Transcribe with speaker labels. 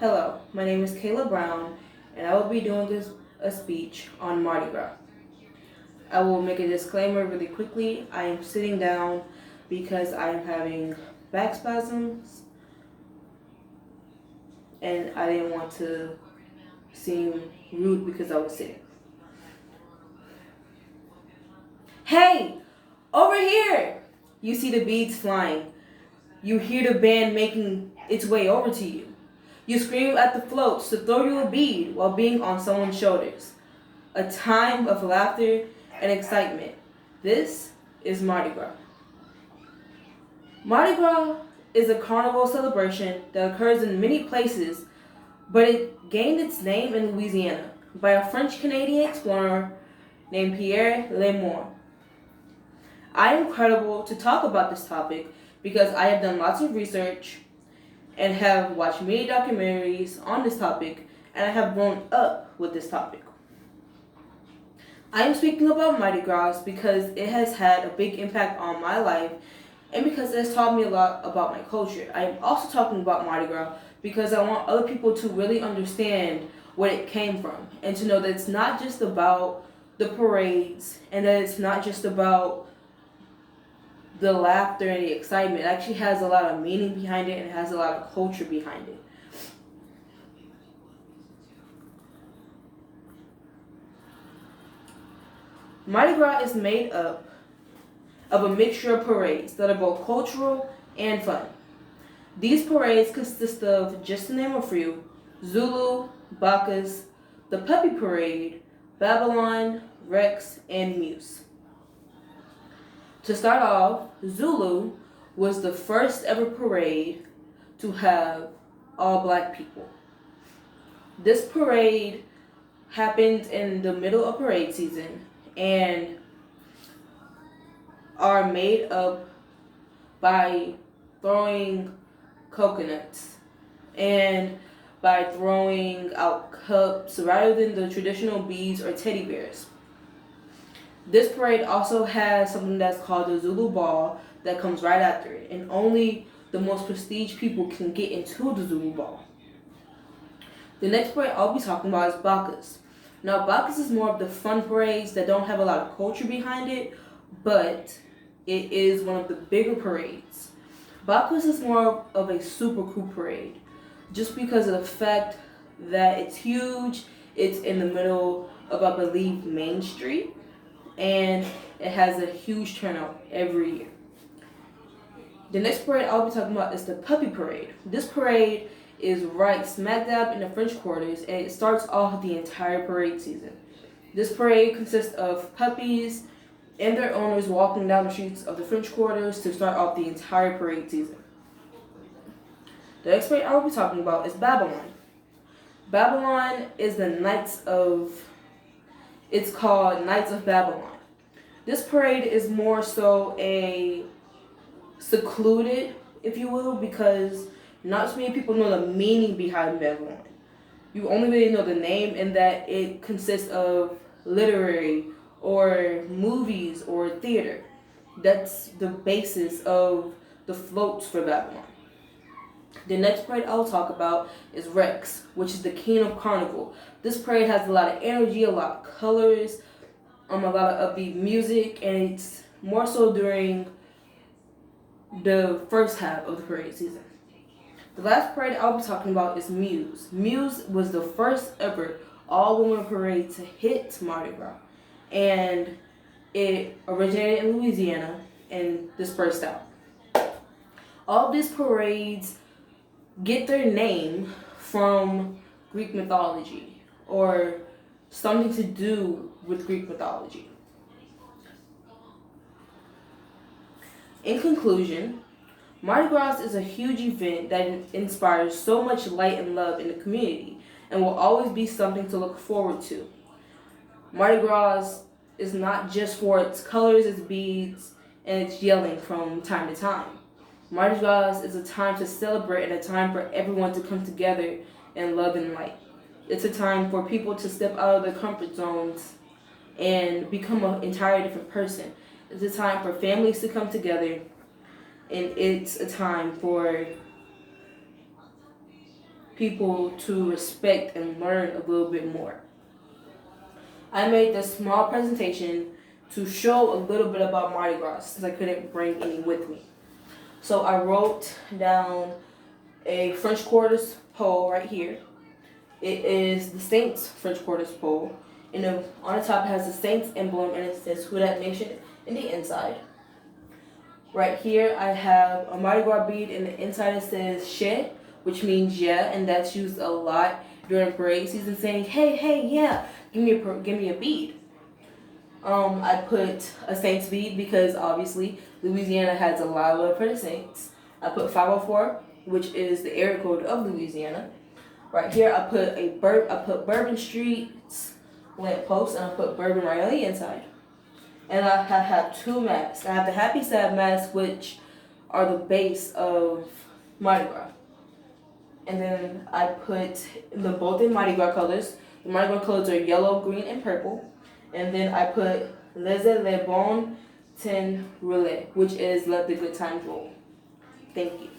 Speaker 1: Hello, my name is Kayla Brown, and I will be doing a speech on Mardi Gras. I will make a disclaimer really quickly. I am sitting down because I am having back spasms, and I didn't want to seem rude because I was sitting. Hey, over here! You see the beads flying. You hear the band making its way over to you. You scream at the floats to throw you a bead while being on someone's shoulders. A time of laughter and excitement. This is Mardi Gras. Mardi Gras is a carnival celebration that occurs in many places, but it gained its name in Louisiana by a French-Canadian explorer named Pierre Lemoyne. I am credible to talk about this topic because I have done lots of research and have watched many documentaries on this topic, and I have grown up with this topic. I am speaking about Mardi Gras because it has had a big impact on my life and because it has taught me a lot about my culture. I am also talking about Mardi Gras because I want other people to really understand where it came from and to know that it's not just about the parades and that it's not just about the laughter and the excitement. It actually has a lot of meaning behind it and it has a lot of culture behind it. Mardi Gras is made up of a mixture of parades that are both cultural and fun. These parades consist of, just to name a few, Zulu, Bacchus, the Puppy Parade, Babylon, Rex, and Muse. To start off, Zulu was the first ever parade to have all black people. This parade happened in the middle of parade season and are made up by throwing coconuts and by throwing out cups rather than the traditional beads or teddy bears. This parade also has something that's called the Zulu Ball that comes right after it, and only the most prestige people can get into the Zulu Ball. The next parade I'll be talking about is Bacchus. Now, Bacchus is more of the fun parades that don't have a lot of culture behind it, but it is one of the bigger parades. Bacchus is more of a super cool parade, just because of the fact that it's huge, it's in the middle of, I believe, Main Street, and it has a huge turnout every year. The next parade I'll be talking about is the Puppy Parade. This parade is right smack dab in the French Quarters, and it starts off the entire parade season. This parade consists of puppies and their owners walking down the streets of the French Quarters to start off the entire parade season. The next parade I will be talking about is Babylon. Babylon is it's called Knights of Babylon. This parade is more so a secluded, if you will, because not so many people know the meaning behind Babylon. You only really know the name and that it consists of literary or movies or theater. That's the basis of the floats for Babylon. The next parade I'll talk about is Rex, which is the king of carnival. This parade has a lot of energy, a lot of colors, a lot of upbeat music, and it's more so during the first half of the parade season. The last parade I'll be talking about is Muse. Muse was the first ever all-woman parade to hit Mardi Gras, and it originated in Louisiana and dispersed out. All these parades get their name from Greek mythology or something to do with Greek mythology. In conclusion, Mardi Gras is a huge event that inspires so much light and love in the community and will always be something to look forward to. Mardi Gras is not just for its colors, its beads, and its yelling from time to time. Mardi Gras is a time to celebrate and a time for everyone to come together in love and light. It's a time for people to step out of their comfort zones and become an entirely different person. It's a time for families to come together, and it's a time for people to respect and learn a little bit more. I made this small presentation to show a little bit about Mardi Gras since I couldn't bring any with me. So I wrote down a French Quarters pole right here. It is the Saints French Quarters pole. And on the top it has the Saints emblem and it says Who Dat Nation in the inside. Right here I have a Mardi Gras bead and the inside it says Che, which means yeah, and that's used a lot during parade season, saying hey yeah, give me a bead. I put a Saints bead because obviously Louisiana has a lot of love for the Saints. I put 504, which is the area code of Louisiana. Right here I put Bourbon Street's lamp post and I put Bourbon right on the inside. And I have two masks. I have the Happy Sad mask, which are the base of Mardi Gras. And then I put both in Mardi Gras colors. The Mardi Gras colors are yellow, green, and purple. And then I put Laissez le bon temps rouler, which is let the good times roll. Thank you.